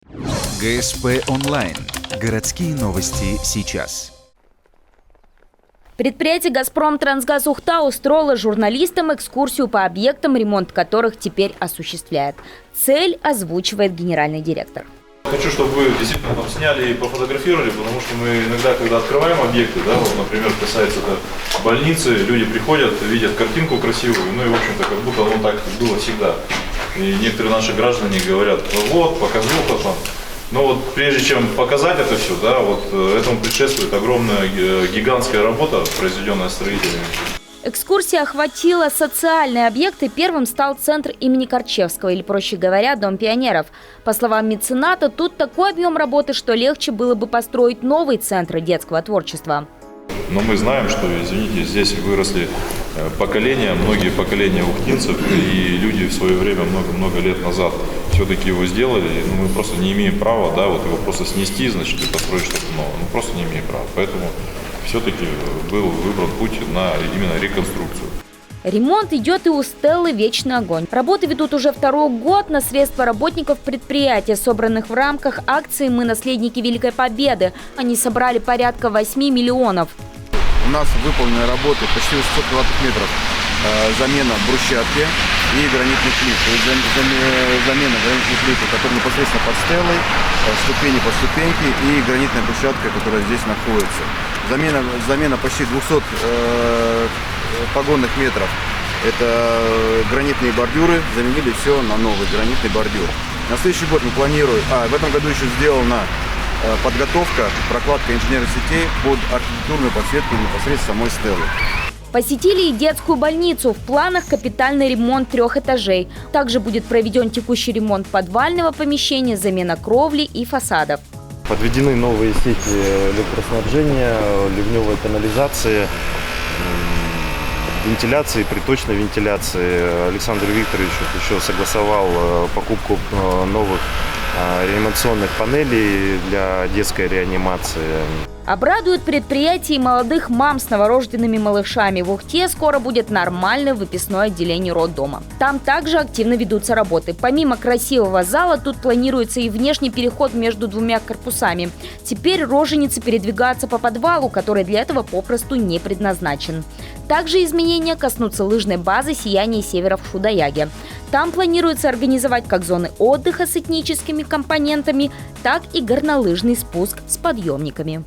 ГСП онлайн. Городские новости сейчас. Предприятие «Газпром-Трансгаз Ухта» устроило журналистам экскурсию по объектам, ремонт которых теперь осуществляет. Цель озвучивает генеральный директор. Хочу, чтобы вы действительно там сняли и пофотографировали, потому что мы иногда, когда открываем объекты, да, вот, например, касается это больницы, люди приходят, видят картинку красивую, ну и, в общем-то, как будто оно так было всегда. И некоторые наши граждане говорят: вот, показуха там. Но вот прежде чем показать это все, да, вот этому предшествует огромная гигантская работа, произведенная строителями. Экскурсия охватила социальные объекты. Первым стал центр имени Корчевского, или, проще говоря, Дом пионеров. По словам мецената, тут такой объем работы, что легче было бы построить новые центры детского творчества. Но мы знаем, что, извините, здесь выросли поколения, многие поколения ухтинцев, и люди в свое время, много-много лет назад все-таки его сделали. Но мы просто не имеем права, да, вот его просто снести, значит, и построить что-то новое. Мы просто не имеем права. Поэтому все-таки был выбран путь на именно реконструкцию. Ремонт идет и у Стеллы «Вечный огонь». Работы ведут уже второй год на средства работников предприятия, собранных в рамках акции «Мы наследники Великой Победы». Они собрали порядка 8 миллионов. У нас выполнены работы почти 120 метров. Замена брусчатки и гранитных плит. Замена гранитных плит, которые непосредственно под Стеллой, ступени по ступеньке, и гранитная брусчатка, которая здесь находится. Замена почти 200 погонных метров. Это гранитные бордюры. Заменили все на новый гранитный бордюр. На следующий год мы планируем, в этом году еще сделана подготовка, прокладка инженерных сетей под архитектурную подсветку непосредственно самой Стеллы. Посетили и детскую больницу. В планах капитальный ремонт 3 этажей. Также будет проведен текущий ремонт подвального помещения, замена кровли и фасадов. Подведены новые сети электроснабжения, ливневой канализации, вентиляции, приточной вентиляции. Александр Викторович еще согласовал покупку новых реанимационных панелей для детской реанимации. Обрадует предприятие молодых мам с новорожденными малышами. В Ухте скоро будет нормальное выписное отделение роддома. Там также активно ведутся работы. Помимо красивого зала, тут планируется и внешний переход между двумя корпусами. Теперь роженицы передвигаются по подвалу, который для этого попросту не предназначен. Также изменения коснутся лыжной базы «Сияние севера» в Шудаяге. Там планируется организовать как зоны отдыха с этническими компонентами, так и горнолыжный спуск с подъемниками.